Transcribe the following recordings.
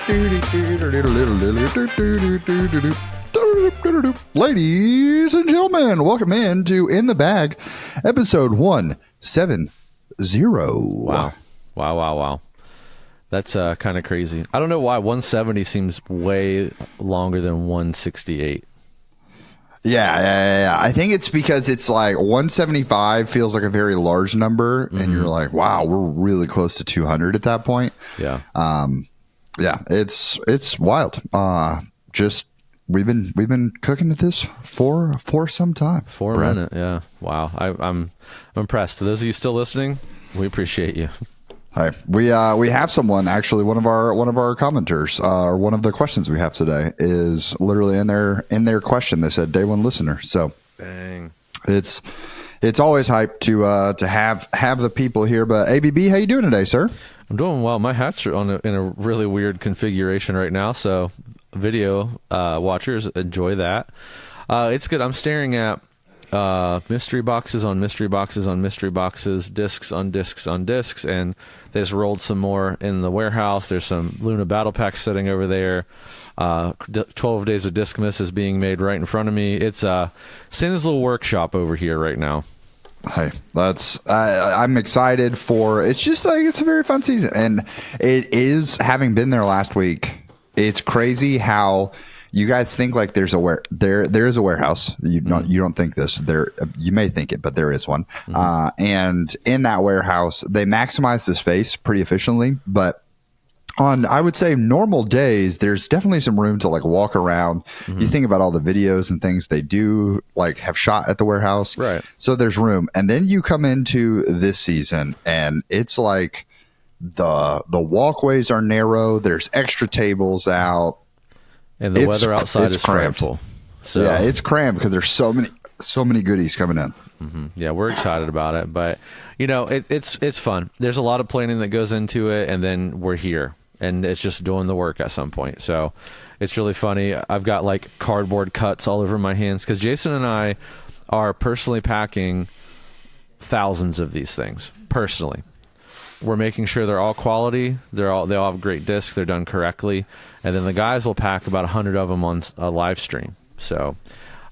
Ladies and gentlemen, welcome in the bag, episode 170. Wow. That's kind of crazy. I don't know why 170 seems way longer than 168. Yeah. I think it's because it's like 175 feels like a very large number, and you're like, wow, we're really close to 200 at that point. Yeah. Yeah, it's wild. Just we've been cooking at this for some time. For a minute, yeah. Wow. I'm impressed. To those of you still listening, we appreciate you. Hi. We have someone, actually, one of our commenters, or one of the questions we have today is literally in their question. They said day one listener. So dang, it's always hype to have the people here. But ABB, how you doing today, sir? I'm doing well. My hats are in a really weird configuration right now, so video watchers enjoy that. It's good. I'm staring at mystery boxes on mystery boxes on mystery boxes, discs on discs on discs, and they just rolled some more in the warehouse. There's some Luna battle packs sitting over there. 12 Days of Discmas is being made right in front of me. It's Santa's little workshop over here right now. Hey, I'm excited for. It's just like it's a very fun season, and it is. Having been there last week, it's crazy how you guys think like there is a warehouse. You don't think this. You may think it, but there is one. And in that warehouse, they maximize the space pretty efficiently. But on, I would say, normal days, there's definitely some room to like walk around. You think about all the videos and things they do like have shot at the warehouse, right? So there's room. And then you come into this season, and it's like the walkways are narrow. There's extra tables out. And the weather outside is frightful. So yeah, it's cramped because there's so many goodies coming in. Yeah, we're excited about it, but it's fun. There's a lot of planning that goes into it, and then we're here, and it's just doing the work at some point. So it's really funny. I've got like cardboard cuts all over my hands because Jason and I are personally packing thousands of these things personally. We're making sure they're all quality. They all have great discs. They're done correctly. And then the guys will pack about 100 of them on a live stream. So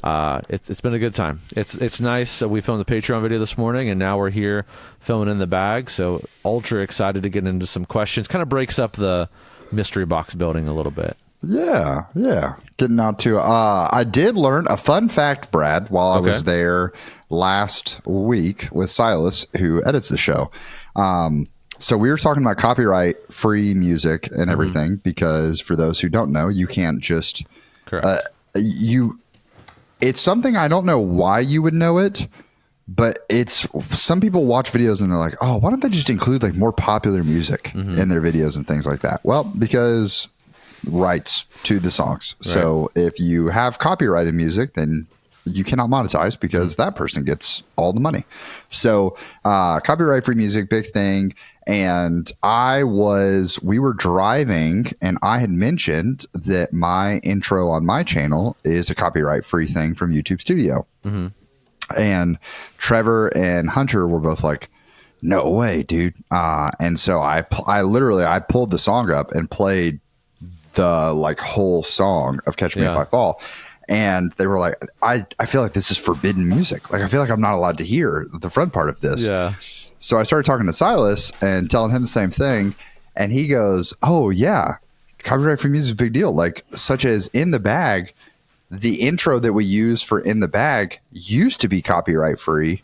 it's been a good time. It's nice. So we filmed the Patreon video this morning, and now we're here filming in the bag. So ultra excited to get into some questions. Kind of breaks up the mystery box building a little bit. Yeah. Getting out to I did learn a fun fact, Brad, while I was there last week with Silas, who edits the show. So we were talking about copyright-free music and everything, because for those who don't know, you can't just it's something I don't know why you would know it, but it's some people watch videos and they're like, oh, why don't they just include like more popular music in their videos and things like that? Well, because rights to the songs. Right. So if you have copyrighted music, then you cannot monetize because that person gets all the money. So copyright free music, big thing. And we were driving, and I had mentioned that my intro on my channel is a copyright free thing from YouTube Studio. And Trevor and Hunter were both like, no way, dude. And so I pulled the song up and played the like whole song of Catch Me If I Fall. And they were like, I feel like this is forbidden music. Like, I feel like I'm not allowed to hear the front part of this. Yeah. So I started talking to Silas and telling him the same thing. And he goes, oh, yeah, copyright free music is a big deal. Like, such as In the Bag, the intro that we use for In the Bag used to be copyright free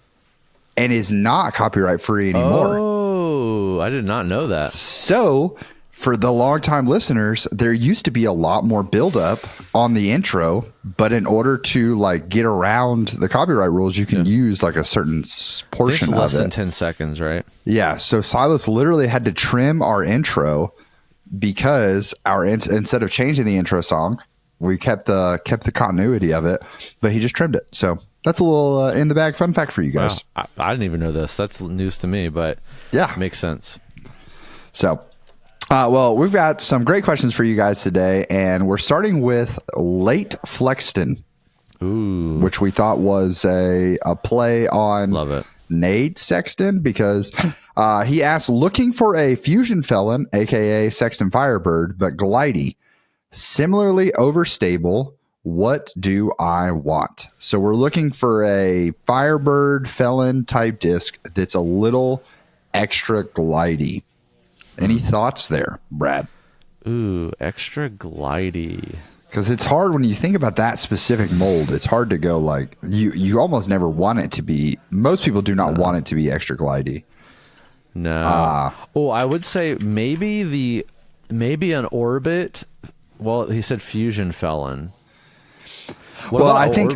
and is not copyright free anymore. Oh, I did not know that. So for the longtime listeners, there used to be a lot more buildup on the intro, but in order to like get around the copyright rules, you can use like a certain portion of it. Less than 10 seconds, right? Yeah. So Silas literally had to trim our intro because instead of changing the intro song, we kept the continuity of it, but he just trimmed it. So that's a little in the bag fun fact for you guys. Wow. I didn't even know this. That's news to me, but yeah, makes sense. So. Well, we've got some great questions for you guys today, and we're starting with Late Flexton, which we thought was a play on Love it. Nate Sexton, because He asked, looking for a fusion felon, aka Sexton Firebird, but glidey, similarly overstable. What do I want? So we're looking for a Firebird felon type disc that's a little extra glidey. Any thoughts there, Brad? Ooh, extra glidey. Because it's hard when you think about that specific mold. It's hard to go like you almost never want it to be. Most people do not want it to be extra glidey. No. I would say maybe an orbit. Well, he said fusion felon. I think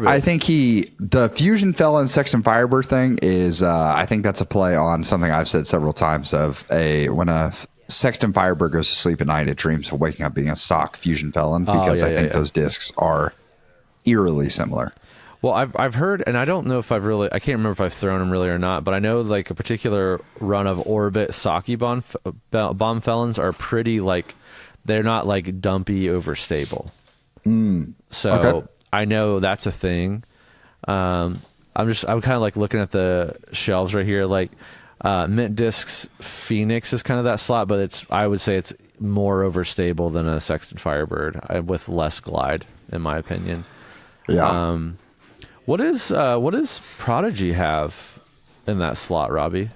the fusion felon Sexton Firebird thing is I think that's a play on something I've said several times of when a Sexton Firebird goes to sleep at night, it dreams of waking up being a stock fusion felon because I think those discs are eerily similar. Well, I've heard, and I don't know if I can't remember if I've thrown them really or not, but I know like a particular run of Orbit Saki bomb felons are pretty like, they're not like dumpy overstable. So I know that's a thing. I'm kind of like looking at the shelves right here, like Mint Discs Phoenix is kind of that slot, but I would say it's more overstable than a Sexton Firebird with less glide, in my opinion. Yeah. What does Prodigy have in that slot, Robbie?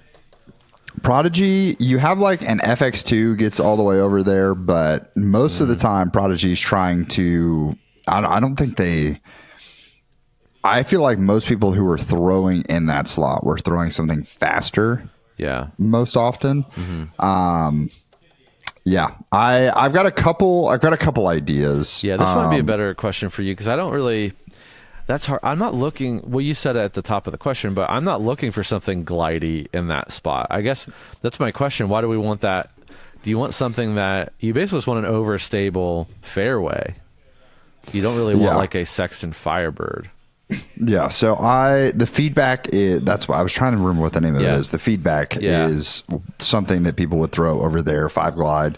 Prodigy, you have like an FX2 gets all the way over there, but most of the time Prodigy's trying to, I feel like most people who are throwing in that slot were throwing something faster. Yeah. Most often. Yeah. I've got a couple ideas. Yeah. This might be a better question for you because I don't really, that's hard. I'm not looking, well, you said it at the top of the question, but I'm not looking for something glidey in that spot. I guess that's my question. Why do we want that? Do you want something that you basically just want an overstable fairway? You don't really want like a Sexton Firebird. Yeah. So the feedback is, that's why I was trying to remember what the name of it is. The feedback is something that people would throw over there, 5 glide.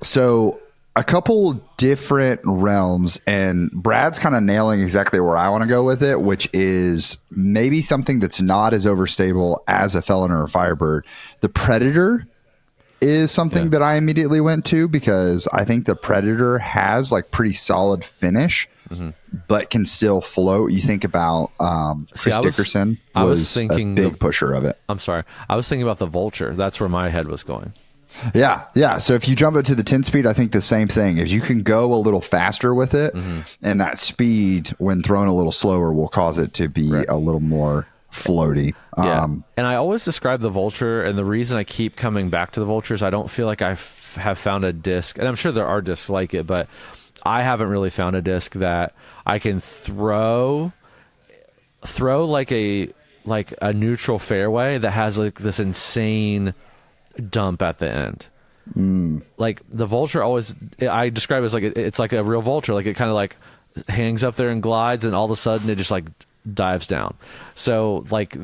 So a couple different realms, and Brad's kind of nailing exactly where I want to go with it, which is maybe something that's not as overstable as a Felon or a Firebird. The Predator is something that I immediately went to because I think the Predator has like pretty solid finish, but can still float. You think about Chris Dickerson was thinking a big pusher of it. I'm sorry. I was thinking about the Vulture. That's where my head was going. Yeah. So if you jump it to the 10 speed, I think the same thing. If you can go a little faster with it, and that speed when thrown a little slower will cause it to be a little more floaty. And I always describe the Vulture, and the reason I keep coming back to the Vulture is I don't feel like I have found a disc, and I'm sure there are discs like it, but I haven't really found a disc that I can throw like a neutral fairway that has like this insane dump at the end. Like the Vulture always, I describe it as like it's like a real Vulture, like it kind of like hangs up there and glides, and all of a sudden it just like dives down. So like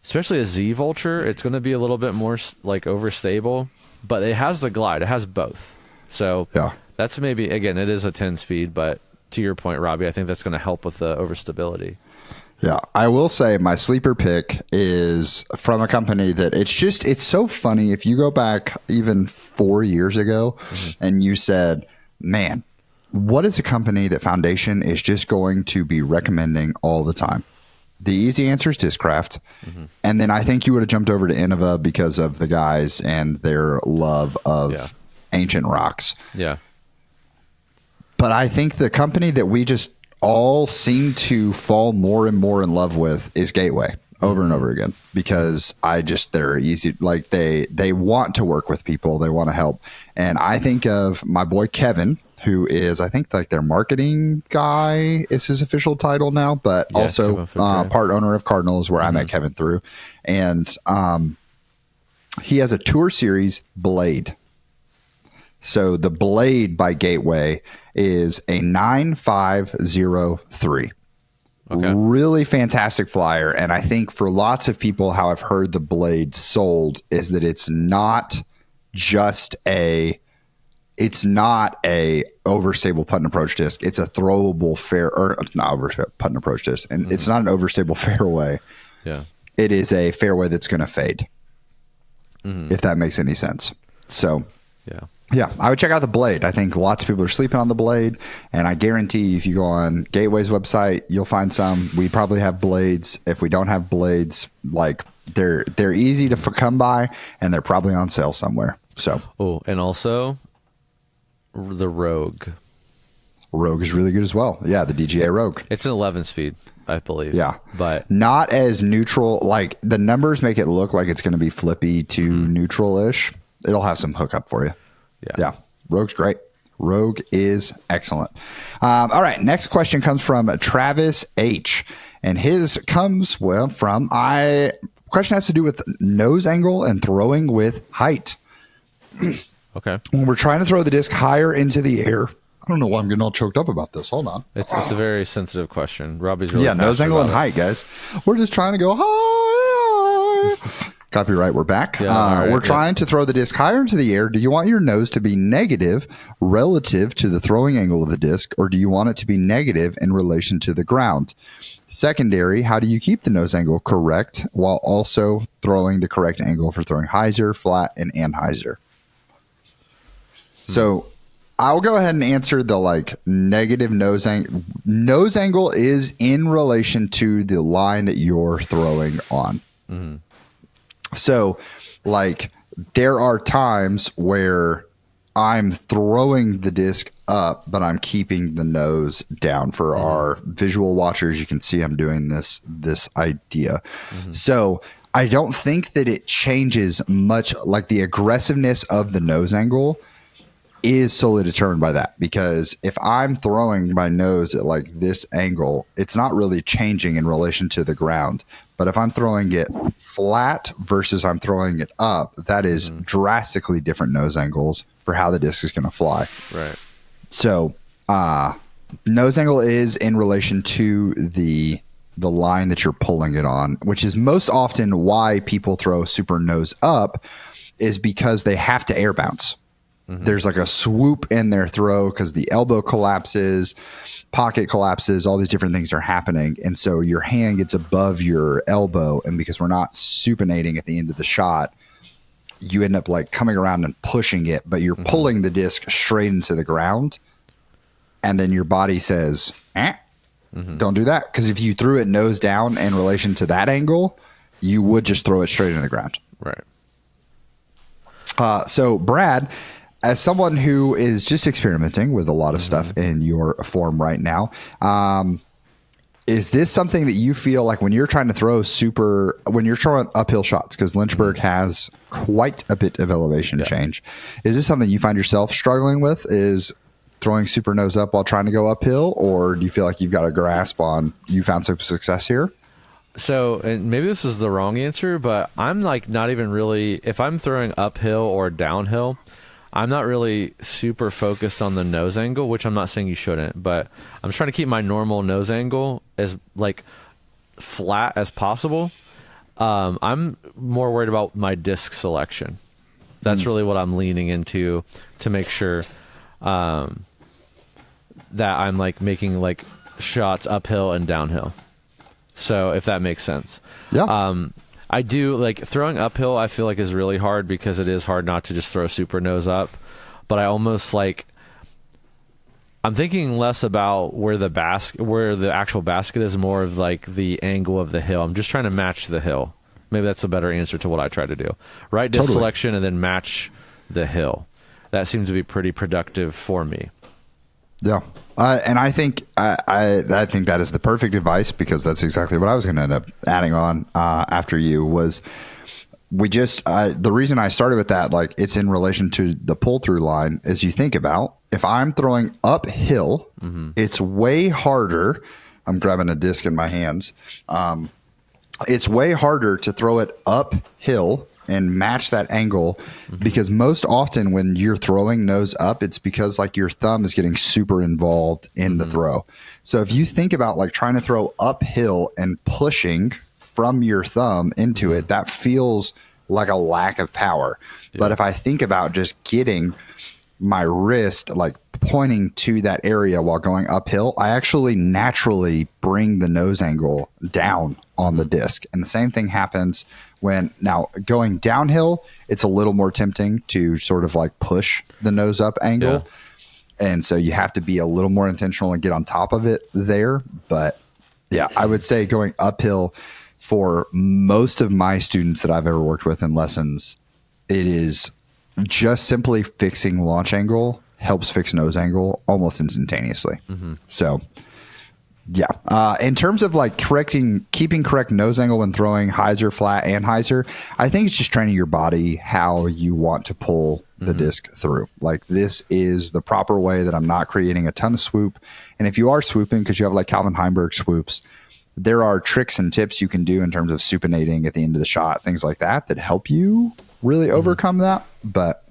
especially a Z Vulture, it's going to be a little bit more like overstable, but it has the glide, it has both. So that's maybe, again, it is a 10 speed, but to your point, Robbie, I think that's going to help with the overstability. Yeah, I will say my sleeper pick is from a company that it's so funny. If you go back even 4 years ago and you said, man, what is a company that Foundation is just going to be recommending all the time? The easy answer is Discraft. And then I think you would have jumped over to Innova because of the guys and their love of ancient rocks. Yeah. But I think the company that we just all seem to fall more and more in love with is Gateway over and over again, because they're easy. Like they want to work with people. They want to help. And I think of my boy, Kevin, who is, I think like their marketing guy is his official title now, but also part owner of Cardinal is where I met Kevin through. And he has a tour series Blade. So the Blade by Gateway is a 9503. Really fantastic flyer. And I think for lots of people, how I've heard the Blade sold is that it's not a overstable putt and approach disc. It's a throwable fair, or it's not overstable putt and approach disc. And it's not an overstable fairway. Yeah. it is a fairway that's going to fade, if that makes any sense. So, yeah, I would check out the blade. I think lots of people are sleeping on the blade, and I guarantee if you go on Gateway's website, you'll find some. We probably have blades. If we don't have blades, like they're easy to come by, and they're probably on sale somewhere. So, and also the Rogue. Rogue is really good as well. Yeah, the DGA Rogue. It's an 11 speed, I believe. Yeah, but not as neutral. Like the numbers make it look like it's going to be flippy to neutral-ish. It'll have some hookup for you. Yeah. Rogue's great. Rogue is excellent. All right. Next question comes from Travis H. And his comes from question has to do with nose angle and throwing with height. Okay. When we're trying to throw the disc higher into the air. I don't know why I'm getting all choked up about this. Hold on. It's a very sensitive question. Robbie's really nose angle and height, guys. We're just trying to go high. Copyright, we're back. We're trying to throw the disc higher into the air. Do you want your nose to be negative relative to the throwing angle of the disc, or do you want it to be negative in relation to the ground? Secondary, how do you keep the nose angle correct while also throwing the correct angle for throwing hyzer, flat, and anhyzer? So I'll go ahead and answer the negative nose angle. Nose angle is in relation to the line that you're throwing on. Mm-hmm. So, there are times where I'm throwing the disc up, but I'm keeping the nose down. For our visual watchers, you can see I'm doing this idea. Mm-hmm. So, I don't think that it changes much. Like the aggressiveness of the nose angle is solely determined by that, because if I'm throwing my nose at this angle, it's not really changing in relation to the ground. But if I'm throwing it flat versus I'm throwing it up, that is drastically different nose angles for how the disc is going to fly. Right. So nose angle is in relation to the line that you're pulling it on, which is most often why people throw super nose up, is because they have to air bounce. Mm-hmm. There's a swoop in their throw because the elbow collapses, pocket collapses, all these different things are happening. And so your hand gets above your elbow. And because we're not supinating at the end of the shot, you end up coming around and pushing it, but you're pulling the disc straight into the ground. And then your body says, don't do that. Because if you threw it nose down in relation to that angle, you would just throw it straight into the ground. Right. So Brad, as someone who is just experimenting with a lot of stuff in your form right now, is this something that you feel like when you're trying to throw when you're throwing uphill shots, because Lynchburg has quite a bit of elevation change, is this something you find yourself struggling with, is throwing super nose up while trying to go uphill, or do you feel like you've got a grasp on, you found some success here? So, and maybe this is the wrong answer, but I'm not even really, if I'm throwing uphill or downhill, I'm not really super focused on the nose angle, which I'm not saying you shouldn't, but I'm trying to keep my normal nose angle as flat as possible. I'm more worried about my disc selection. That's really what I'm leaning into to make sure that I'm making shots uphill and downhill. So if that makes sense. Yeah. I do throwing uphill, I feel is really hard because it is hard not to just throw super nose up. But I almost I'm thinking less about where the actual basket is, more of the angle of the hill. I'm just trying to match the hill. Maybe that's a better answer to what I try to do. Right disc selection and then match the hill. That seems to be pretty productive for me. Yeah. And I think I think that is the perfect advice, because that's exactly what I was going to end up adding on after you was the reason I started with that, it's in relation to the pull through line, as you think about, if I'm throwing uphill, it's way harder. I'm grabbing a disc in my hands. It's way harder to throw it uphill and match that angle, because most often when you're throwing nose up, it's because your thumb is getting super involved in the throw. So if you think about trying to throw uphill and pushing from your thumb into it, that feels like a lack of power. Yeah. But if I think about just getting my wrist pointing to that area while going uphill, I actually naturally bring the nose angle down on the disc. And the same thing happens when now going downhill, it's a little more tempting to sort of like push the nose up angle. And so you have to be a little more intentional and get on top of it there. But yeah, I would say going uphill for most of my students that I've ever worked with in lessons, it is just simply fixing launch angle helps fix nose angle almost instantaneously. So yeah. In terms of like keeping correct nose angle when throwing hyzer flat and hyzer, I think it's just training your body how you want to pull the disc through. Like this is the proper way that I'm not creating a ton of swoop. And if you are swooping, because you have like Calvin Heimberg swoops, there are tricks and tips you can do in terms of supinating at the end of the shot, things like that help you really overcome that. But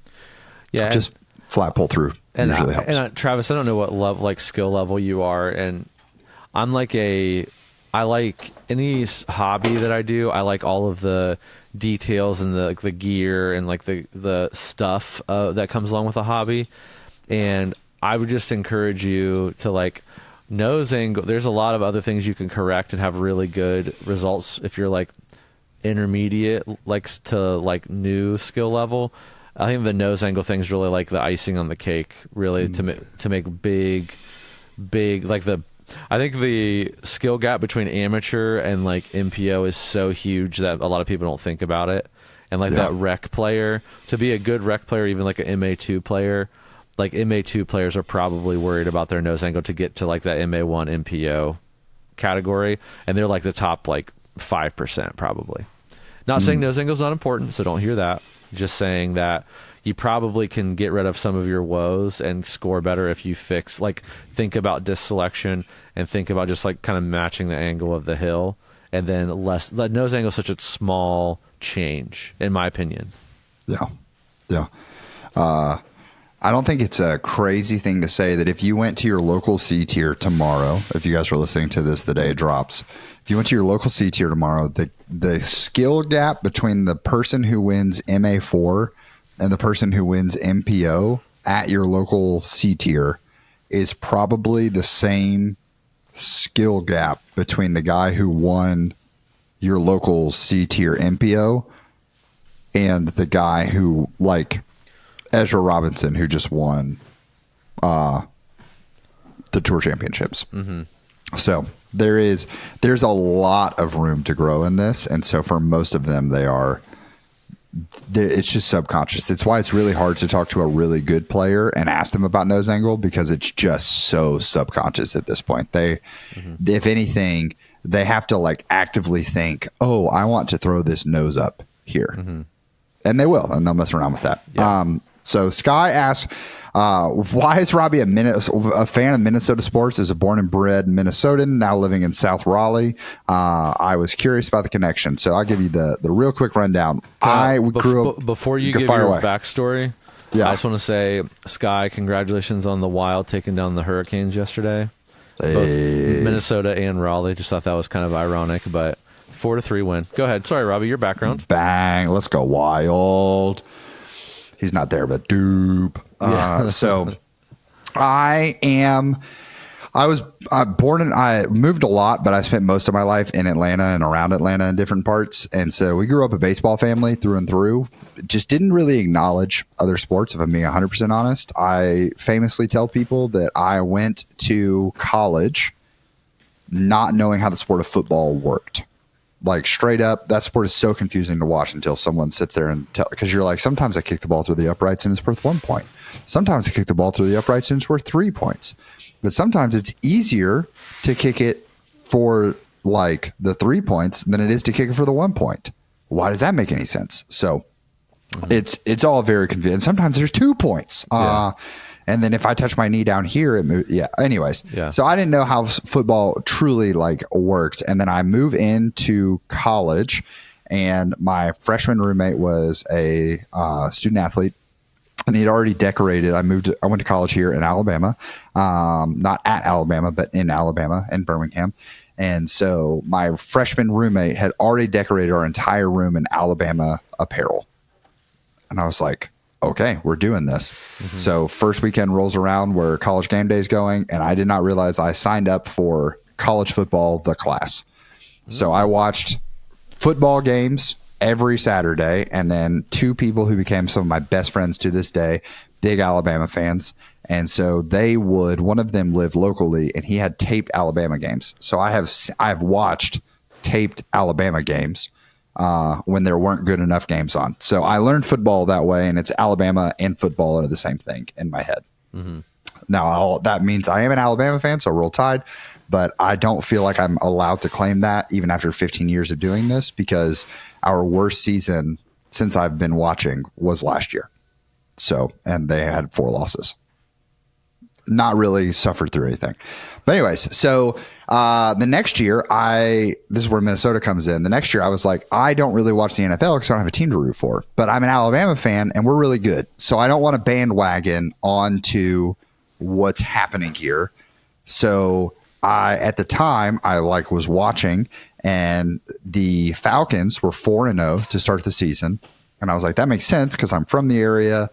yeah, just flat pull through usually helps. And Travis, I don't know what level, like skill level you are, and I'm like I like any hobby that I do. I like all of the details and the gear and like the stuff that comes along with a hobby. And I would just encourage you to like nose angle. There's a lot of other things you can correct and have really good results if you're like intermediate, like to like new skill level. I think the nose angle thing is really like the icing on the cake, really to make big like I think the skill gap between amateur and like MPO is so huge that a lot of people don't think about it. And like that rec player, to be a good rec player, even like an MA2 player, like MA2 players are probably worried about their nose angle to get to like that MA1 MPO category. And they're like the top like 5% probably. Not saying nose angle is not important, so don't hear that. Just saying that you probably can get rid of some of your woes and score better if you think about disc selection and think about just like kind of matching the angle of the hill, and then the nose angle is such a small change, in my opinion. Yeah. I don't think it's a crazy thing to say that if you went to your local C tier tomorrow, if you guys are listening to this the day it drops, if you went to your local C tier tomorrow, the skill gap between the person who wins MA4 and the person who wins MPO at your local C tier is probably the same skill gap between the guy who won your local C tier MPO and the guy who, like Ezra Robinson, who just won the Tour Championships. So there's a lot of room to grow in this, and so for most of them, it's just subconscious. It's why it's really hard to talk to a really good player and ask them about nose angle, because it's just so subconscious at this point. If anything, they have to like actively think, oh, I want to throw this nose up here. And they will, and they'll mess around with that. So Sky asks, why is Robbie a fan of Minnesota sports? As a born and bred Minnesotan, now living in South Raleigh. I was curious about the connection. So I'll give you the real quick rundown. I grew up. Before you give your backstory, I just want to say, Sky, congratulations on the Wild taking down the Hurricanes yesterday. Both Minnesota and Raleigh. Just thought that was kind of ironic, but 4-3 win. Go ahead. Sorry, Robbie, your background. Bang. Let's go Wild. He's not there, but dupe. So I moved a lot, but I spent most of my life in Atlanta and around Atlanta in different parts. And so we grew up a baseball family through and through. Just didn't really acknowledge other sports, if I'm being 100% honest. I famously tell people that I went to college not knowing how the sport of football worked. Like straight up, that sport is so confusing to watch until someone sits there and because you're like, sometimes I kick the ball through the uprights and it's worth 1 point. Sometimes I kick the ball through the uprights and it's worth 3 points. But sometimes it's easier to kick it for like the 3 points than it is to kick it for the 1 point. Why does that make any sense? So it's all very confusing. Sometimes there's 2 points. And then if I touch my knee down here, it moves. Yeah. Anyways. Yeah. So I didn't know how football truly like worked. And then I move into college, and my freshman roommate was a student athlete, and he'd already decorated. I went to college here in Alabama, not at Alabama, but in Alabama in Birmingham. And so my freshman roommate had already decorated our entire room in Alabama apparel. And I was like, okay, we're doing this. So first weekend rolls around where college game day is going, and I did not realize I signed up for college football, the class. So I watched football games every Saturday, and then two people who became some of my best friends to this day, big Alabama fans. And so one of them lived locally, and he had taped Alabama games. So I've watched taped Alabama games when there weren't good enough games on. So I learned football that way, and it's Alabama and football are the same thing in my head. Mm-hmm. Now, that means I am an Alabama fan, so Roll Tide, but I don't feel like I'm allowed to claim that even after 15 years of doing this, because our worst season since I've been watching was last year. So, and they had 4 losses. Not really suffered through anything. But anyways, so the next year, this is where Minnesota comes in. The next year, I was like, I don't really watch the NFL because I don't have a team to root for. But I'm an Alabama fan, and we're really good. So I don't want to bandwagon onto what's happening here. So at the time, I was watching, and the Falcons were 4-0 to start the season. And I was like, that makes sense because I'm from the area.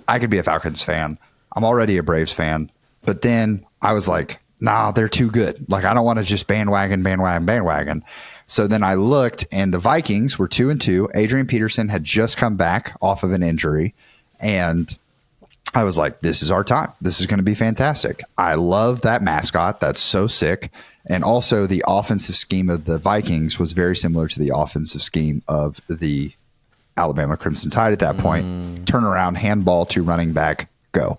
I could be a Falcons fan. I'm already a Braves fan. But then I was like, nah, they're too good. Like, I don't want to just bandwagon. So then I looked, and the Vikings were 2-2. Adrian Peterson had just come back off of an injury. And I was like, this is our time. This is going to be fantastic. I love that mascot. That's so sick. And also the offensive scheme of the Vikings was very similar to the offensive scheme of the Alabama Crimson Tide at that point. Turnaround, handball to running back, go.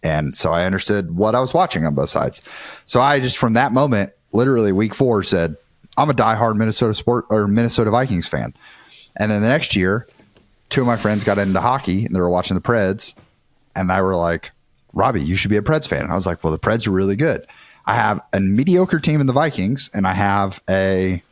And so I understood what I was watching on both sides. So I just, from that moment, literally week 4, said, I'm a diehard Minnesota Vikings fan. And then the next year, 2 of my friends got into hockey, and they were watching the Preds, and they were like, Robbie, you should be a Preds fan. And I was like, well, the Preds are really good. I have a mediocre team in the Vikings, and I have a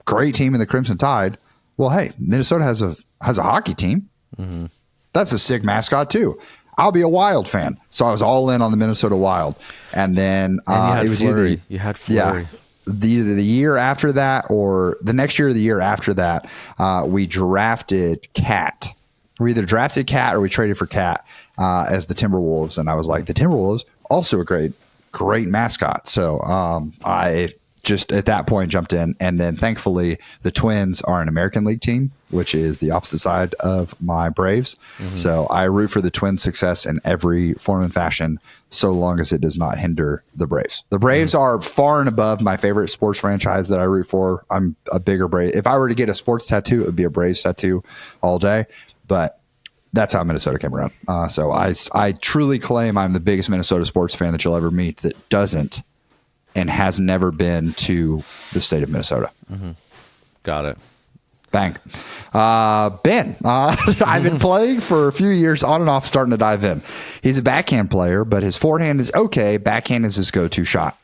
great team in the Crimson Tide. Well, hey, Minnesota has a hockey team. Mm-hmm. That's a sick mascot too. I'll be a Wild fan. So I was all in on the Minnesota Wild. And then it was Fleury. You had Fleury. Yeah, the year after that, or the next year or the year after that, we drafted Cat. We either drafted Cat or we traded for Cat as the Timberwolves. And I was like, the Timberwolves, also a great mascot. So I just at that point jumped in. And then thankfully the Twins are an American League team, which is the opposite side of my Braves. Mm-hmm. So I root for the Twins' success in every form and fashion, so long as it does not hinder the Braves. The Braves are far and above my favorite sports franchise that I root for. I'm a bigger Brave. If I were to get a sports tattoo, it would be a Braves tattoo all day. But that's how Minnesota came around. So I truly claim I'm the biggest Minnesota sports fan that you'll ever meet that doesn't and has never been to the state of Minnesota. Mm-hmm. Got it. Bang. Ben, I've been playing for a few years on and off, starting to dive in. He's a backhand player, but his forehand is okay. Backhand is his go-to shot.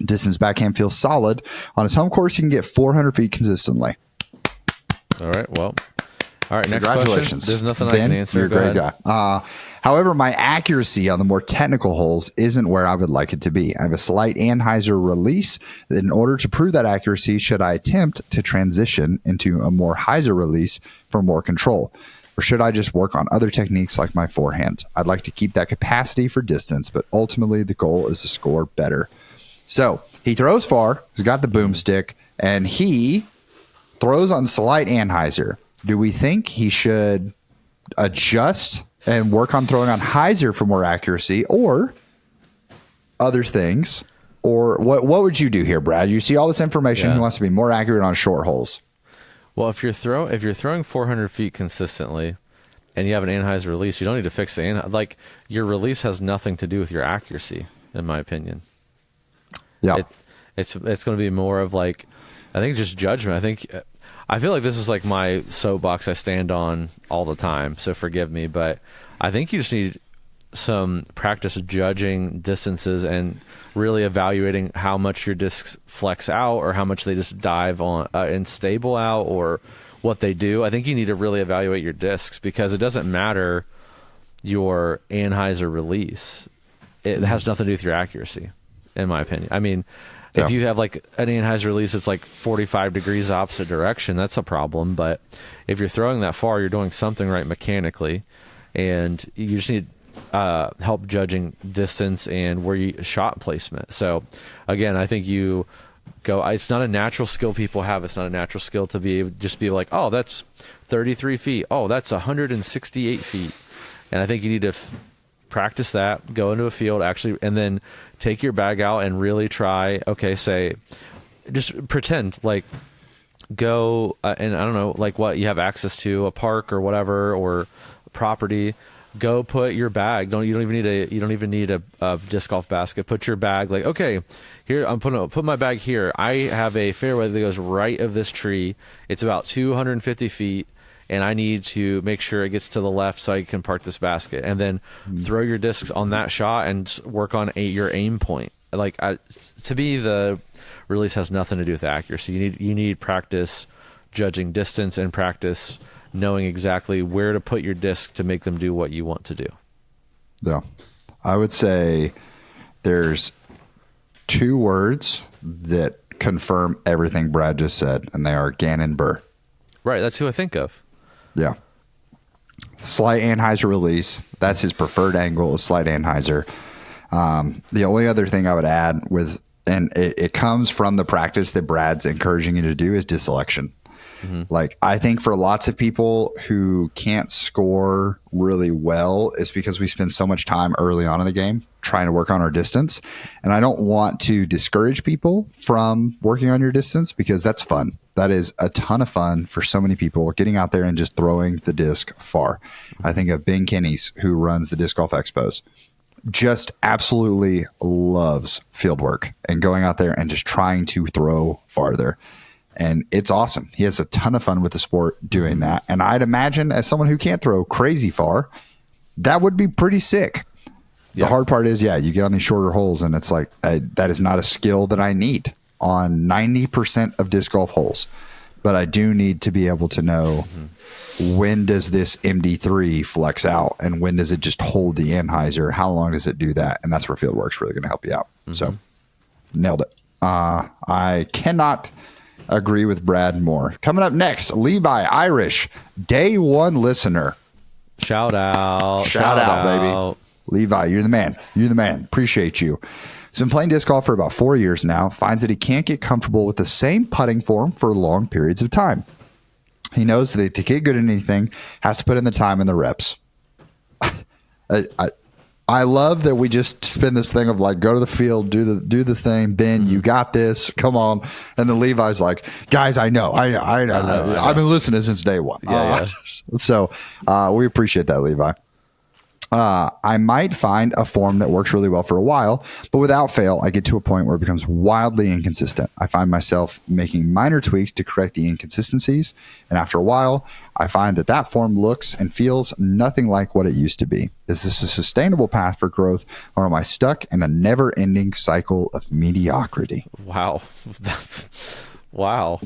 Distance backhand feels solid. On his home course, he can get 400 feet consistently. All right, well. All right, next Congratulations. question. There's nothing Ben, I can answer. You're a great guy. However, my accuracy on the more technical holes isn't where I would like it to be. I have a slight Hyzer release. In order to prove that accuracy, should I attempt to transition into a more Hyzer release for more control? Or should I just work on other techniques like my forehand? I'd like to keep that capacity for distance, but ultimately the goal is to score better. So he throws far. He's got the boomstick, and he throws on slight Hyzer. Do we think he should adjust and work on throwing on Hyzer for more accuracy, or other things? Or what would you do here, Brad? You see all this information. Yeah. He wants to be more accurate on short holes. Well, if you're throwing 400 feet consistently and you have an Hyzer release, you don't need to fix the like your release has nothing to do with your accuracy, in my opinion. Yeah. It's going to be more of like, I think just judgment. I feel like this is like my soapbox I stand on all the time, so forgive me, but I think you just need some practice judging distances and really evaluating how much your discs flex out or how much they just dive on and stable out or what they do. I think you need to really evaluate your discs, because it doesn't matter your Hyzer release. It has nothing to do with your accuracy, in my opinion. I mean, if you have like an Hyzer release that's like 45 degrees opposite direction, that's a problem. But if you're throwing that far, you're doing something right mechanically, and you just need help judging distance and where you shot placement. So again, I think you go. It's not a natural skill people have. It's not a natural skill to just be like, oh, that's 33 feet. Oh, that's 168 feet. And I think you need to practice that, go into a field actually, and then take your bag out and really try. Okay, say, just pretend like go and I don't know, like what you have access to, a park or whatever, or property. Go put your bag. You don't even need a disc golf basket. Put your bag like, okay, here I'm put my bag here. I have a fairway that goes right of this tree. It's about 250 feet, and I need to make sure it gets to the left so I can park this basket. And then throw your discs on that shot and work on your aim point. Like to me, the release has nothing to do with accuracy. You need practice judging distance and practice knowing exactly where to put your disc to make them do what you want to do. Yeah. I would say there's 2 words that confirm everything Brad just said, and they are Gannon Burr. Right. That's who I think of. Yeah. Slight Anheuser release. That's his preferred angle, is slight Anheuser. The only other thing I would add and it comes from the practice that Brad's encouraging you to do, is disc selection. Like, I think for lots of people who can't score really well, it's because we spend so much time early on in the game trying to work on our distance. And I don't want to discourage people from working on your distance, because that's fun. That is a ton of fun for so many people, getting out there and just throwing the disc far. I think of Ben Kinney's, who runs the Disc Golf Expos, just absolutely loves field work and going out there and just trying to throw farther. And it's awesome. He has a ton of fun with the sport doing that. And I'd imagine, as someone who can't throw crazy far, that would be pretty sick. Yeah. The hard part is, you get on these shorter holes, and it's like, that is not a skill that I need on 90% of disc golf holes. But I do need to be able to know when does this MD3 flex out, and when does it just hold the Anheuser? How long does it do that? And that's where field work's really going to help you out. So, nailed it. I cannot agree with Brad more. Coming up next, Levi Irish, day 1 listener. Shout out, baby. Levi, you're the man. Appreciate you. He's been playing disc golf for about 4 years now. Finds that he can't get comfortable with the same putting form for long periods of time. He knows that to get good at anything, has to put in the time and the reps. I love that we just spin this thing of like, go to the field, do the thing. Ben, you got this. Come on. And then Levi's like, guys, I know. I've been listening since day 1. So we appreciate that, Levi. I might find a form that works really well for a while, but without fail, I get to a point where it becomes wildly inconsistent. I find myself making minor tweaks to correct the inconsistencies, and after a while, I find that form looks and feels nothing like what it used to be. Is this a sustainable path for growth, or am I stuck in a never-ending cycle of mediocrity? Wow. Wow.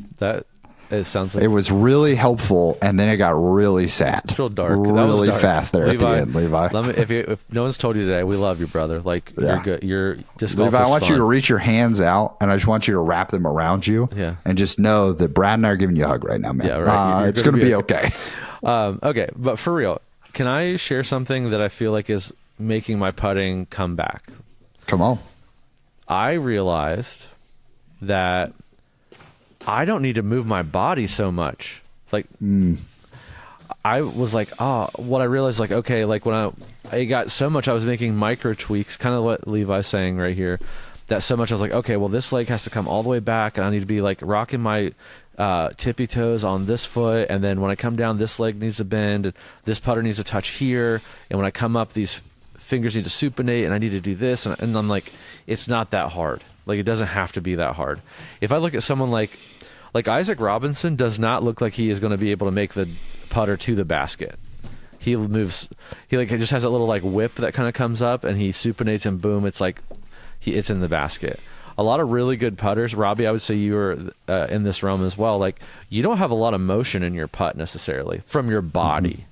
It sounds like it was really helpful, and then it got really sad. It's real dark. Really fast there, Levi, at the end, Levi. If no one's told you today, we love you, brother. Like, you're good. You're disc golf. Levi, I want you to reach your hands out, and I just want you to wrap them around you. Yeah. And just know that Brad and I are giving you a hug right now, man. Yeah, right. It's going to be okay. Okay, but for real, can I share something that I feel like is making my putting come back? Come on. I realized that I don't need to move my body so much. Like, I was like, what I realized, like, okay, like when I got so much, I was making micro tweaks, kind of what Levi's saying right here, that so much I was like, okay, well, this leg has to come all the way back, and I need to be like rocking my tippy toes on this foot, and then when I come down, this leg needs to bend, and this putter needs to touch here, and when I come up, these fingers need to supinate, and I need to do this, and I'm like, it's not that hard. Like, it doesn't have to be that hard. If I look at someone like Isaac Robinson, does not look like he is going to be able to make the putter to the basket. He moves, he just has a little like whip that kind of comes up, and he supinates, and boom, it's like it's in the basket. A lot of really good putters, Robbie, I would say you were in this realm as well. Like, you don't have a lot of motion in your putt necessarily from your body.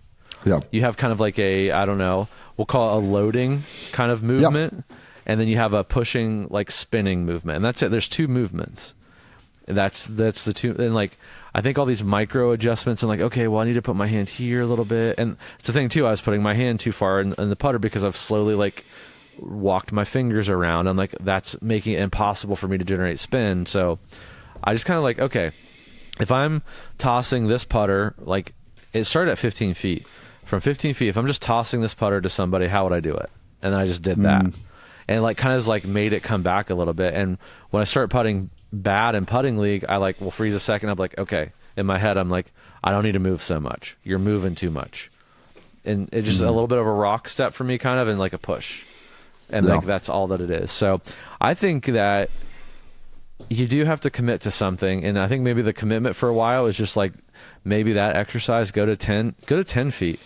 Yeah. You have kind of like I don't know, we'll call it a loading kind of movement. Yep. And then you have a pushing, like spinning movement, and that's it. There's 2 movements. That's the 2. And like, I think all these micro adjustments, and like, okay, well, I need to put my hand here a little bit. And it's the thing too, I was putting my hand too far in the putter because I've slowly like walked my fingers around. I'm like, that's making it impossible for me to generate spin. So I just kind of like, okay, if I'm tossing this putter, like it started at 15 feet. From 15 feet, if I'm just tossing this putter to somebody, how would I do it? And then I just did that. And like kind of like made it come back a little bit. And when I start putting bad in putting league, I like will freeze a second. I'm like, okay. In my head, I'm like, I don't need to move so much. You're moving too much. And it's just a little bit of a rock step for me, kind of, and like a push. And like that's all that it is. So I think that you do have to commit to something. And I think maybe the commitment for a while is just like maybe that exercise, go to 10 feet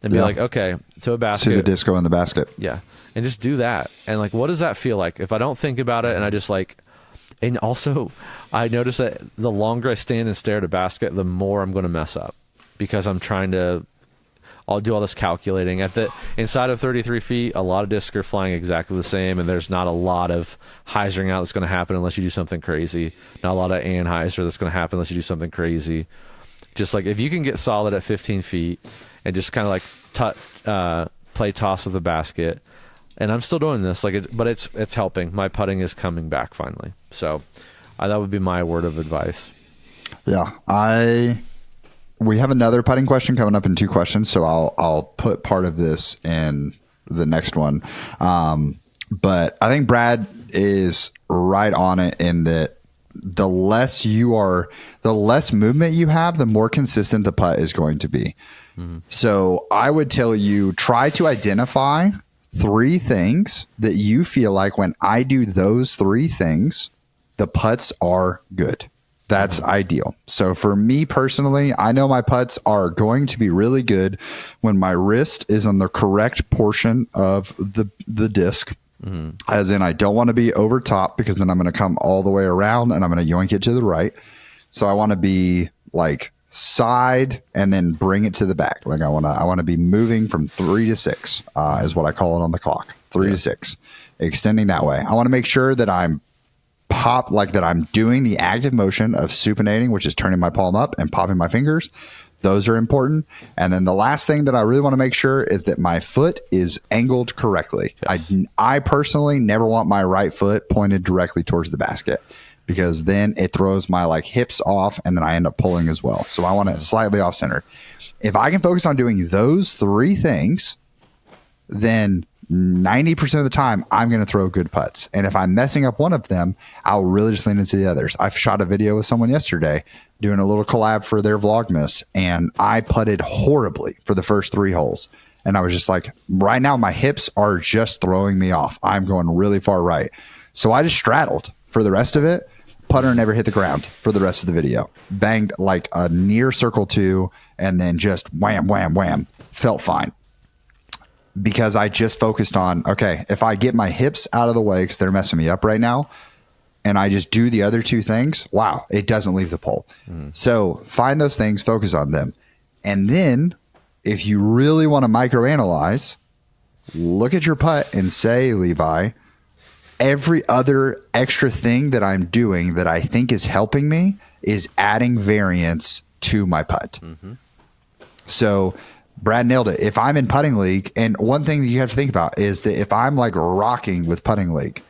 and be like, okay, to a basket. See the disco in the basket. Yeah. And just do that. And like, what does that feel like? If I don't think about it and I just like, and also I notice that the longer I stand and stare at a basket, the more I'm going to mess up because I'm trying to, I'll do all this calculating at the inside of 33 feet. A lot of discs are flying exactly the same. And there's not a lot of Hyzering out that's going to happen unless you do something crazy. Not a lot of Hyzer that's going to happen unless you do something crazy. Just like if you can get solid at 15 feet and just kind of like play toss of the basket. And I'm still doing this, but it's helping. My putting is coming back finally. So that would be my word of advice. Yeah, we have another putting question coming up in 2 questions, so I'll put part of this in the next one. But I think Brad is right on it in that the less movement you have, the more consistent the putt is going to be. So I would tell you, try to identify 3 things that you feel like when I do those 3 things, the putts are good. That's ideal. So for me personally, I know my putts are going to be really good when my wrist is on the correct portion of the disc. As in, I don't want to be over top because then I'm going to come all the way around and I'm going to yoink it to the right. So I want to be like side and then bring it to the back. Like I want to be moving from 3 to 6 is what I call it on the clock. 3 to 6, extending that way. I want to make sure that I'm doing the active motion of supinating, which is turning my palm up and popping my fingers. Those are important. And then the last thing that I really want to make sure is that my foot is angled correctly. Yes. I personally never want my right foot pointed directly towards the basket because then it throws my like hips off and then I end up pulling as well. So I want it slightly off center. If I can focus on doing those 3 things, then 90% of the time I'm going to throw good putts. And if I'm messing up one of them, I'll really just lean into the others. I've shot a video with someone yesterday doing a little collab for their Vlogmas, and I putted horribly for the first 3 holes. And I was just like, right now my hips are just throwing me off. I'm going really far right. So I just straddled for the rest of it. Putter never hit the ground for the rest of the video. Banged like a near circle 2 and then just wham, wham, wham. Felt fine. Because I just focused on, okay, if I get my hips out of the way because they're messing me up right now, and I just do the other 2 things, wow, it doesn't leave the pole. So find those things, focus on them. And then if you really want to microanalyze, look at your putt and say, Levi, every other extra thing that I'm doing that I think is helping me is adding variance to my putt. So Brad nailed it. If I'm in putting league, and one thing that you have to think about is that if I'm like rocking with putting league,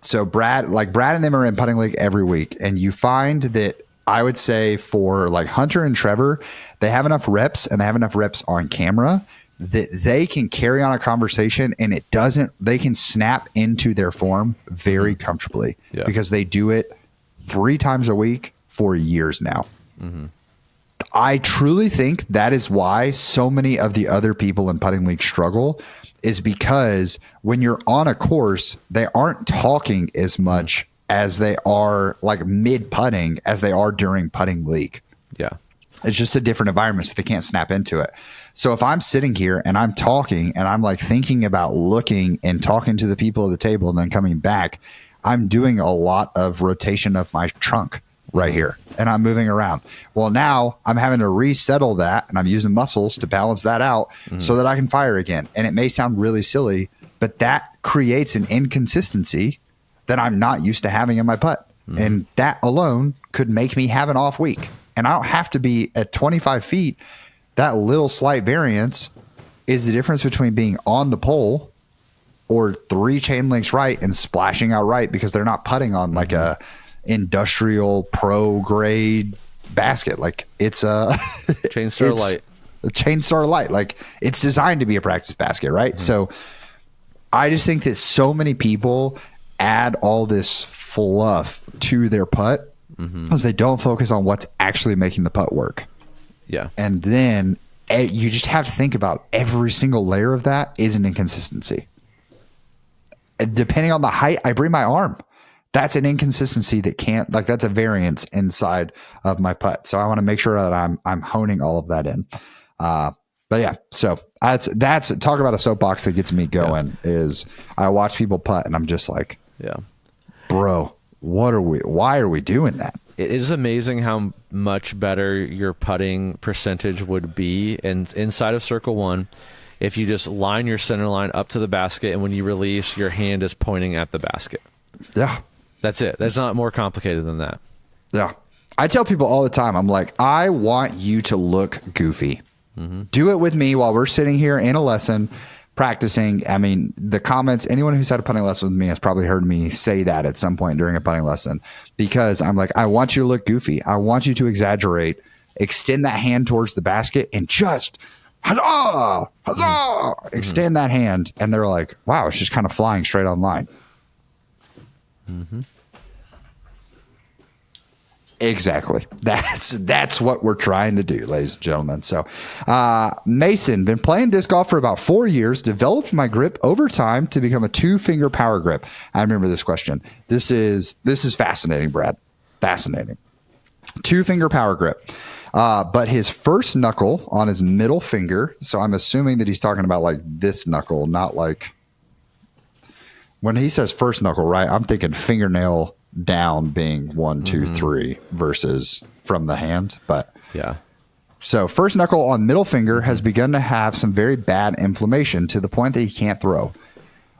so Brad and them are in putting league every week, and you find that I would say for like Hunter and Trevor, they have enough reps and they have enough reps on camera that they can carry on a conversation and they can snap into their form very comfortably because they do it 3 times a week for years now. I truly think that is why so many of the other people in putting league struggle, is because when you're on a course, they aren't talking as much as they are like mid putting as they are during putting league. Yeah. It's just a different environment, so they can't snap into it. So if I'm sitting here and I'm talking and I'm like thinking about looking and talking to the people at the table and then coming back, I'm doing a lot of rotation of my trunk right here and I'm moving around. Well, now I'm having to resettle that and I'm using muscles to balance that out so that I can fire again. And it may sound really silly, but that creates an inconsistency that I'm not used to having in my putt. And that alone could make me have an off week. And I don't have to be at 25 feet. That little slight variance is the difference between being on the pole or 3 chain links right and splashing out right because they're not putting on like a industrial pro grade basket. Like it's a Chainstar Light. A Chainstar Light. Like it's designed to be a practice basket, right? So I just think that so many people add all this fluff to their putt because they don't focus on what's actually making the putt work. Yeah. And then you just have to think about every single layer of that is an inconsistency. Depending on the height, I bring my arm. That's an inconsistency that can't, like, that's a variance inside of my putt. So I want to make sure that I'm honing all of that in. But yeah, so that's talk about a soapbox that gets me going. Is I watch people putt and I'm just like, bro, why are we doing that? It is amazing how much better your putting percentage would be inside of circle one if you just line your center line up to the basket, and when you release, your hand is pointing at the basket. Yeah. That's it. That's not more complicated than that. Yeah. I tell people all the time, I'm like, I want you to look goofy. Do it with me while we're sitting here in a lesson practicing. I mean, the comments, anyone who's had a putting lesson with me has probably heard me say that at some point during a putting lesson, because I'm like, I want you to look goofy. I want you to exaggerate, extend that hand towards the basket and just huzzah, huzzah, extend that hand. And they're like, wow, it's just kind of flying straight on line. Exactly. That's what we're trying to do, ladies and gentlemen. So, Mason, been playing disc golf for about 4 years, developed my grip over time to become a 2-finger power grip. I remember this question. This is fascinating, Brad. Fascinating. 2-finger power grip. But his first knuckle on his middle finger. So I'm assuming that he's talking about like this knuckle, not like when he says first knuckle, right? I'm thinking fingernail down being 1, 2, 3 versus from the hand. But yeah. So first knuckle on middle finger has begun to have some very bad inflammation to the point that he can't throw.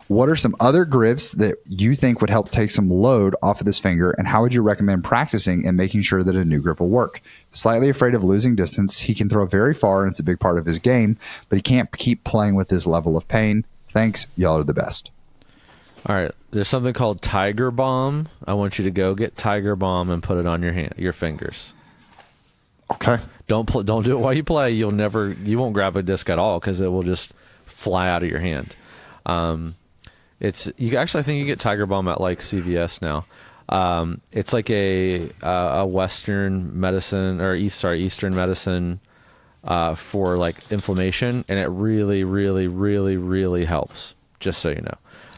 What are some other grips that you think would help take some load off of this finger, and how would you recommend practicing and making sure that a new grip will work? Slightly afraid of losing distance. He can throw very far, and it's a big part of his game, but he can't keep playing with this level of pain. Thanks. Y'all are the best. All right. There's something called Tiger Balm. I want you to go get Tiger Balm and put it on your fingers. Okay. Don't do it while you play. You won't grab a disc at all because it will just fly out of your hand. I think you get Tiger Balm at like CVS now. It's like a Western medicine or Eastern medicine for like inflammation, and it really, really, really, really helps. Just so you know.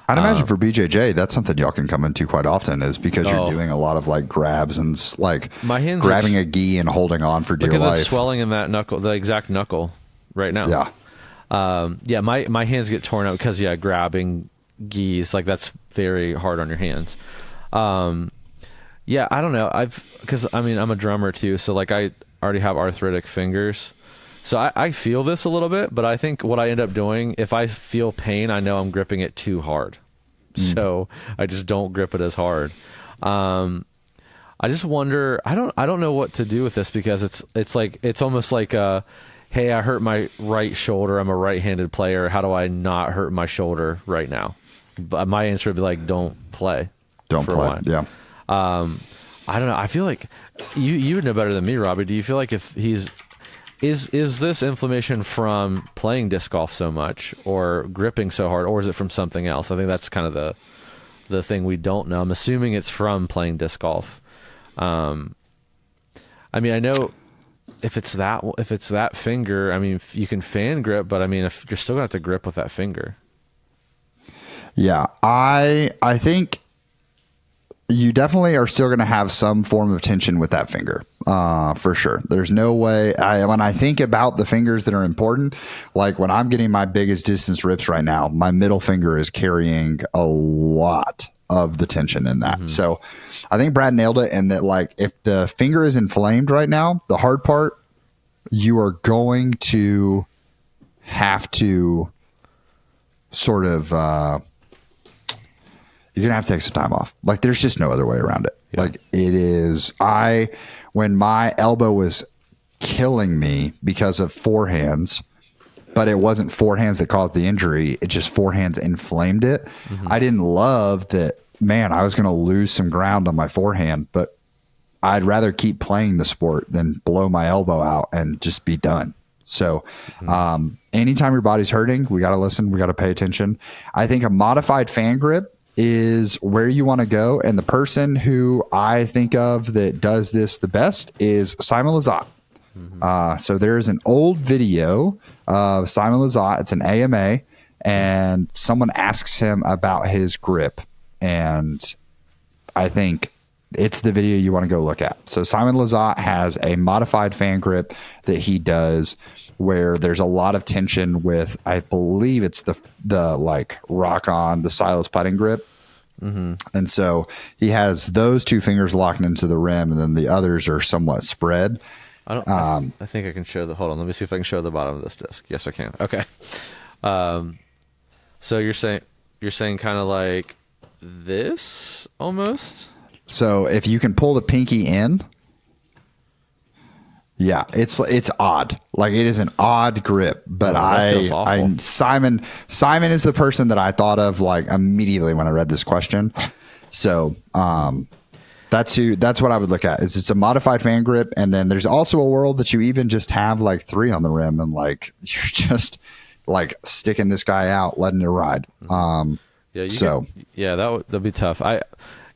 I'd imagine for BJJ, that's something y'all can come into quite often, is because you're doing a lot of like grabs and like my hands grabbing a gi and holding on for dear life. Look at the swelling in that knuckle, the exact knuckle right now. Yeah. My hands get torn up because grabbing gis, like that's very hard on your hands. I don't know. Because I'm a drummer too, so like I already have arthritic fingers. So I feel this a little bit, but I think what I end up doing, if I feel pain, I know I'm gripping it too hard. So I just don't grip it as hard. I just wonder, I don't know what to do with this, because it's almost like hey, I hurt my right shoulder. I'm a right-handed player. How do I not hurt my shoulder right now? But my answer would be like, don't play. Don't play. Yeah. I don't know. I feel like you would know better than me, Robbie. Do you feel like if is this inflammation from playing disc golf so much or gripping so hard, or is it from something else? I think that's kind of the thing we don't know. I'm assuming it's from playing disc golf. I know if it's that finger, you can fan grip, but if you're still gonna have to grip with that finger. Yeah, I think you definitely are still going to have some form of tension with that finger, for sure. There's no way. When I think about the fingers that are important, like when I'm getting my biggest distance rips right now, my middle finger is carrying a lot of the tension in that. So I think Brad nailed it. And that, like, if the finger is inflamed right now, the hard part, you are going to have to sort of, you're going to have to take some time off. Like, there's just no other way around it. Yeah. Like, it is, when my elbow was killing me because of forehands, but it wasn't forehands that caused the injury. It just forehands inflamed it. I didn't love that, man, I was going to lose some ground on my forehand, but I'd rather keep playing the sport than blow my elbow out and just be done. So anytime your body's hurting, we got to listen. We got to pay attention. I think a modified fan grip is where you want to go. And the person who I think of that does this the best is Simon Lizotte. So there's an old video of Simon Lizotte. It's an AMA, and someone asks him about his grip. And I think it's the video you want to go look at. So Simon Lizotte has a modified fan grip that he does where there's a lot of tension with, I believe it's the like rock on the stylus putting grip. And so he has those two fingers locked into the rim, and then the others are somewhat spread. I think I can show hold on, let me see if I can show the bottom of this disc. Yes, I can. Okay. So you're saying kind of like this almost? So if you can pull the pinky in, yeah, it's odd. Like, it is an odd grip, but Simon is the person that I thought of like immediately when I read this question. So that's what I would look at. Is it's a modified fan grip, and then there's also a world that you even just have like 3 on the rim, and like you're just like sticking this guy out, letting it ride. That'd be tough.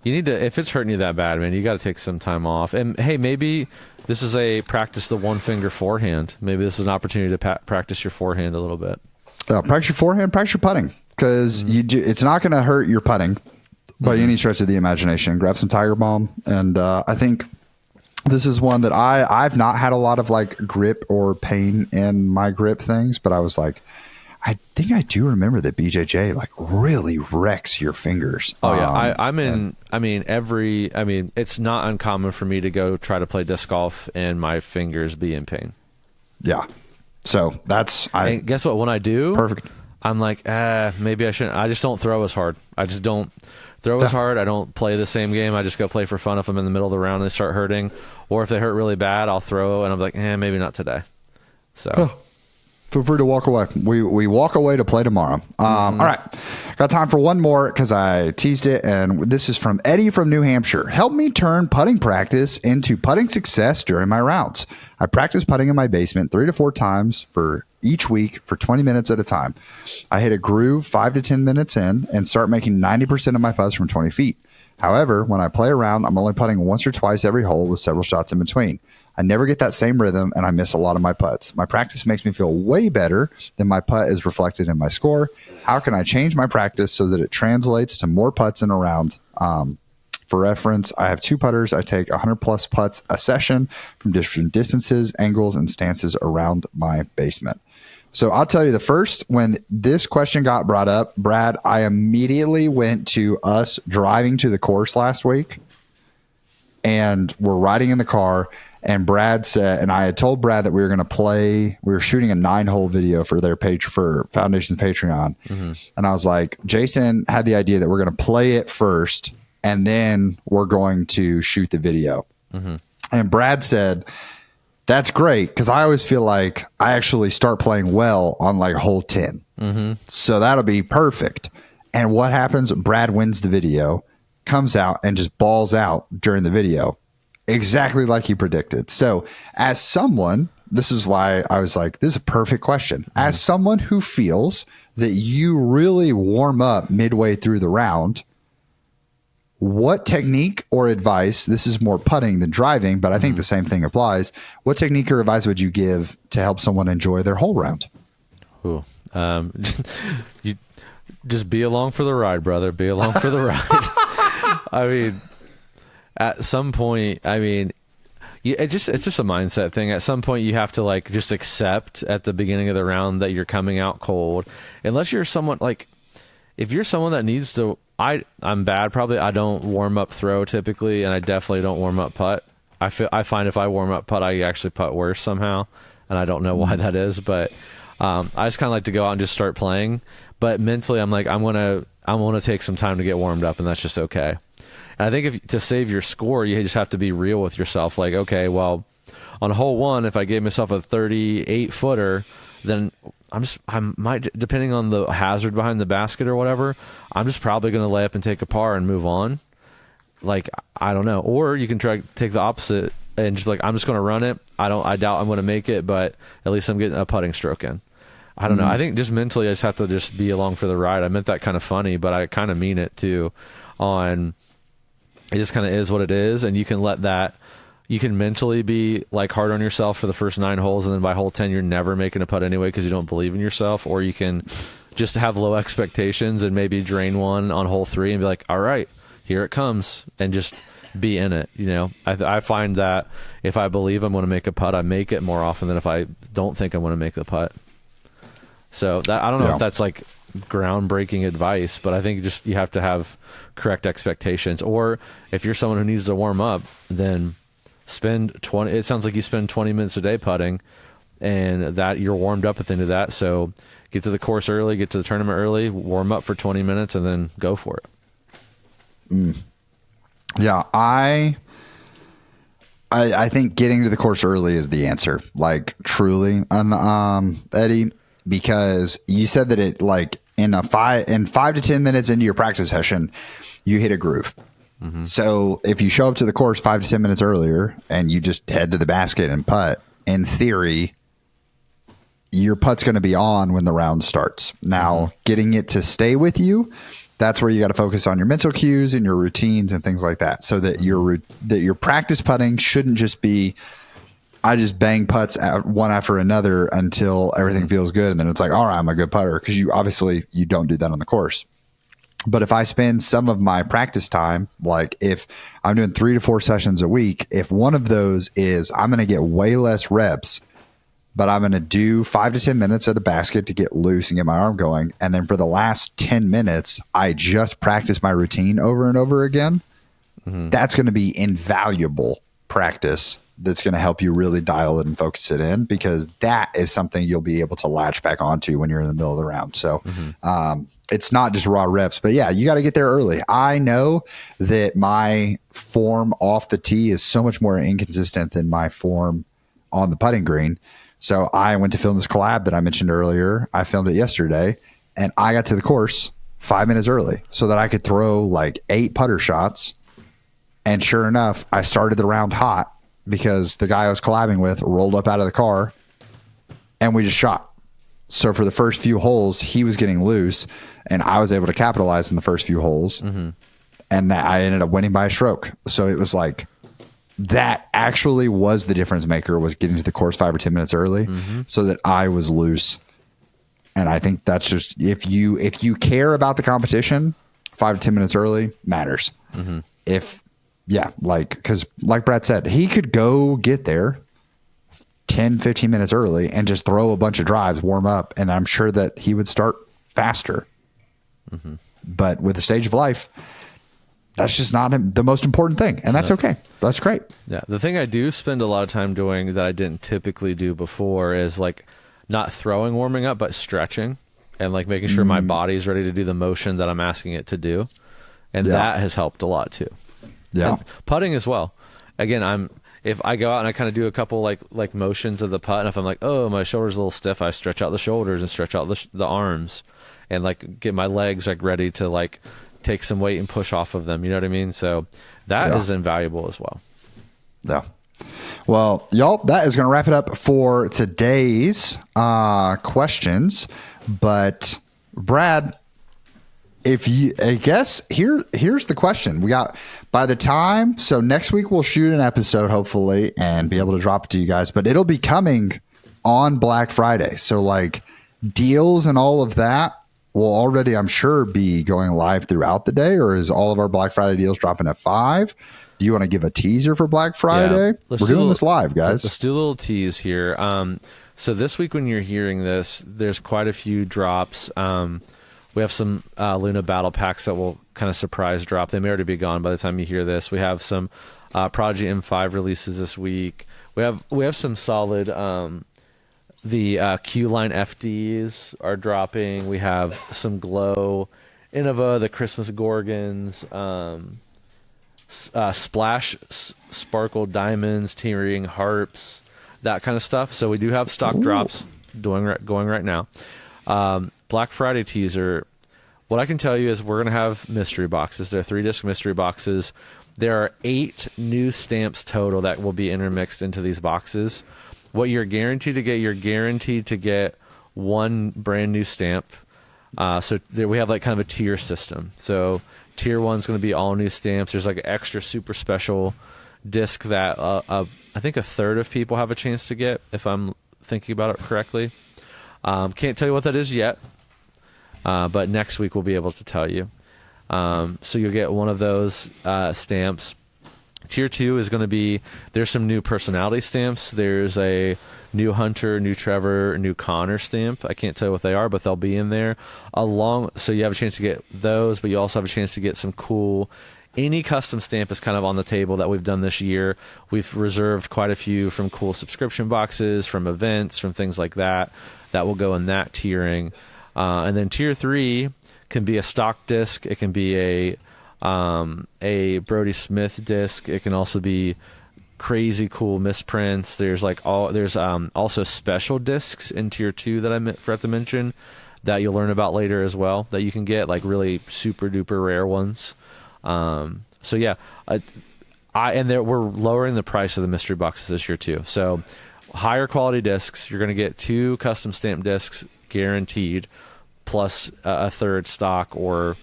You need to, if it's hurting you that bad, man, you got to take some time off. And hey, maybe this is a practice the one finger forehand. Maybe this is an opportunity to practice your forehand a little bit. Practice your forehand, practice your putting, because it's not going to hurt your putting by any stretch of the imagination. Grab some Tiger Balm, and I think this is one that I've not had a lot of like grip or pain in my grip things, but I was like, I think I do remember that BJJ like really wrecks your fingers. Oh yeah, it's not uncommon for me to go try to play disc golf and my fingers be in pain. Yeah, so and guess what? When I do, perfect. I'm like, maybe I shouldn't. I just don't throw as hard. I just don't throw as hard. I don't play the same game. I just go play for fun if I'm in the middle of the round and they start hurting, or if they hurt really bad, I'll throw and I'm like, maybe not today. So. Feel free to walk away. We walk away to play tomorrow. All right. Got time for one more because I teased it. And this is from Eddie from New Hampshire. Help me turn putting practice into putting success during my rounds. I practice putting in my basement 3 to 4 times for each week for 20 minutes at a time. I hit a groove 5 to 10 minutes in and start making 90% of my putts from 20 feet. However, when I play around, I'm only putting once or twice every hole with several shots in between. I never get that same rhythm, and I miss a lot of my putts. My practice makes me feel way better than my putt is reflected in my score. How can I change my practice so that it translates to more putts in a round? For reference, I have 2 putters. I take 100-plus putts a session from different distances, angles, and stances around my basement. So I'll tell you, the first, when this question got brought up, Brad, I immediately went to us driving to the course last week, and we're riding in the car, and Brad said, and I had told Brad that we were going to play, we were shooting a 9-hole video for their page for Foundation's Patreon. And I was like, Jason had the idea that we're going to play it first, and then we're going to shoot the video. And Brad said, that's great, because I always feel like I actually start playing well on like hole 10. So that'll be perfect. And what happens? Brad wins the video, comes out, and just balls out during the video, exactly like he predicted. So as someone, this is why I was like, this is a perfect question. As someone who feels that you really warm up midway through the round, what technique or advice, this is more putting than driving, but I think the same thing applies. What technique or advice would you give to help someone enjoy their whole round? You just be along for the ride, brother. Be along for the ride. I mean, at some point, it's just a mindset thing. At some point, you have to like just accept at the beginning of the round that you're coming out cold. Unless you're someone like, if you're someone that needs to, I'm bad. Probably I don't warm up throw typically, and I definitely don't warm up putt. I find if I warm up putt, I actually putt worse somehow, and I don't know why that is. But I just kind of like to go out and just start playing. But mentally, I'm like, I'm gonna take some time to get warmed up, and that's just okay. And I think to save your score, you just have to be real with yourself. Like, okay, well, on hole 1, if I gave myself a 38 footer, then I might, depending on the hazard behind the basket or whatever, I'm just probably going to lay up and take a par and move on. Like, I don't know. Or you can try to take the opposite and just be like, I'm just going to run it. I doubt I'm going to make it, but at least I'm getting a putting stroke in. I don't know. I think just mentally I just have to just be along for the ride. I meant that kind of funny, but I kind of mean it too. It just kind of is what it is, and you can let that. You can mentally be like hard on yourself for the first 9 holes, and then by hole 10 you're never making a putt anyway because you don't believe in yourself. Or you can just have low expectations and maybe drain one on hole 3 and be like, all right, here it comes, and just be in it. You know, I find that if I believe I'm going to make a putt, I make it more often than if I don't think I'm going to make the putt. So that, I don't know if that's like groundbreaking advice, but I think just you have to have correct expectations. Or if you're someone who needs to warm up, then spend 20. It sounds like you spend 20 minutes a day putting, and that you're warmed up at the end of that. So get to the course early, get to the tournament early, warm up for 20 minutes, and then go for it. Yeah, I think getting to the course early is the answer. Like, truly, Eddie. Because you said that it, like, in 5 to 10 minutes into your practice session, you hit a groove. So if you show up to the course 5 to 10 minutes earlier and you just head to the basket and putt, in theory, your putt's going to be on when the round starts. Now, getting it to stay with you, that's where you got to focus on your mental cues and your routines and things like that. So that your practice putting shouldn't just be, I just bang putts one after another until everything feels good. And then it's like, all right, I'm a good putter. Because you don't do that on the course. But if I spend some of my practice time, like if I'm doing 3 to 4 sessions a week, if one of those is I'm going to get way less reps, but I'm going to do 5 to 10 minutes at a basket to get loose and get my arm going. And then for the last 10 minutes, I just practice my routine over and over again. That's going to be invaluable practice. That's going to help you really dial it and focus it in, because that is something you'll be able to latch back onto when you're in the middle of the round. So it's not just raw reps, but yeah, you got to get there early. I know that my form off the tee is so much more inconsistent than my form on the putting green. So I went to film this collab that I mentioned earlier. I filmed it yesterday, and I got to the course 5 minutes early so that I could throw like 8 putter shots. And sure enough, I started the round hot, because the guy I was collabing with rolled up out of the car and we just shot. So for the first few holes, he was getting loose and I was able to capitalize in the first few holes. And that I ended up winning by a stroke. So it was like, that actually was the difference maker, was getting to the course 5 or 10 minutes early so that I was loose. And I think that's just, if you care about the competition, 5 to 10 minutes early matters. Because like Brad said, he could go get there 10, 15 minutes early and just throw a bunch of drives, warm up, and I'm sure that he would start faster. But with the stage of life, that's just not the most important thing, and that's okay. That's great. Yeah, the thing I do spend a lot of time doing that I didn't typically do before is like not throwing warming up, but stretching and like making sure my body's ready to do the motion that I'm asking it to do. And that has helped a lot too. Yeah. And putting as well. Again, if I go out and I kind of do a couple like motions of the putt, and if I'm like, oh, my shoulder's a little stiff, I stretch out the shoulders and stretch out the arms and like get my legs like ready to like take some weight and push off of them. You know what I mean? So that is invaluable as well. Yeah. Well, y'all, that is going to wrap it up for today's questions. But Brad, I guess here's the question. We got, by the time, so next week we'll shoot an episode hopefully and be able to drop it to you guys, but it'll be coming on Black Friday. So like deals and all of that will already, I'm sure, be going live throughout the day, or is all of our Black Friday deals dropping at 5? Do you want to give a teaser for Black Friday? We're doing this live, guys. Let's do a little tease here. So this week when you're hearing this, there's quite a few drops. We have some Luna Battle Packs that will kind of surprise drop. They may already be gone by the time you hear this. We have some Prodigy M5 releases this week. We have some solid. The Q-Line FDs are dropping. We have some Glow Innova, the Christmas Gorgons, Splash Sparkle Diamonds, Tearing Harps, that kind of stuff. So we do have stock drops going right now. Black Friday teaser. What I can tell you is we're going to have mystery boxes. They're 3-disc mystery boxes. There are 8 new stamps total that will be intermixed into these boxes. What you're guaranteed to get 1 brand new stamp. So there we have like kind of a tier system. So tier 1 is going to be all new stamps. There's like an extra super special disc that I think a third of people have a chance to get, if I'm thinking about it correctly. Can't tell you what that is yet, but next week we'll be able to tell you. So you'll get one of those stamps. Tier 2 is going to be, there's some new personality stamps. There's a new Hunter, new Trevor, new Connor stamp. I can't tell you what they are, but they'll be in there. So you have a chance to get those, but you also have a chance to get some cool, any custom stamp is kind of on the table that we've done this year. We've reserved quite a few from cool subscription boxes, from events, from things like that will go in that tiering. And then tier 3 can be a stock disc. It can be a Brody Smith disc. It can also be crazy cool misprints. There's also special discs in tier 2 that I forgot to mention that you'll learn about later as well, that you can get, like really super duper rare ones. So yeah, we're lowering the price of the mystery boxes this year too. So higher quality discs, you're going to get 2 custom stamp discs guaranteed, plus a third stock or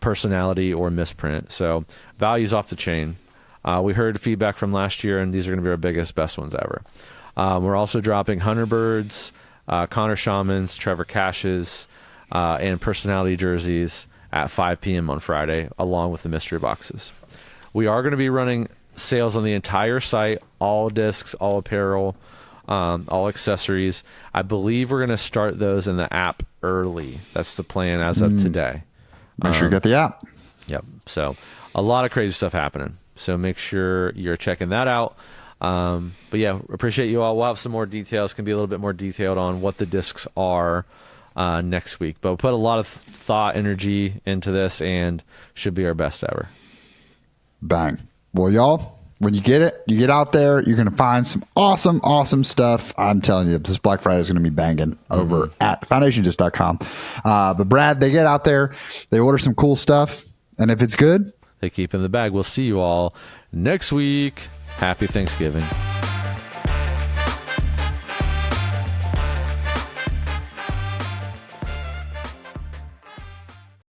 personality or misprint. So value's off the chain. We heard feedback from last year, and these are going to be our best ones ever. We're also dropping Hunter Birds, Connor Shamans, Trevor Cashes, and personality jerseys at 5 p.m. on Friday, along with the mystery boxes. We are going to be running sales on the entire site, all discs, all apparel, all accessories. I believe we're going to start those in the app early. That's the plan as of today. Make sure you get the app. Yep. So a lot of crazy stuff happening. So make sure you're checking that out. But yeah, appreciate you all. We'll have some more details. Can be a little bit more detailed on what the discs are next week. But we'll put a lot of thought, energy into this, and should be our best ever. Bang. Well, y'all, when you get it, you get out there, you're going to find some awesome stuff. I'm telling you, this Black Friday is going to be banging over at foundationgist.com. But Brad, they get out there, they order some cool stuff, and if it's good, they keep in the bag. We'll see you all next week. Happy Thanksgiving.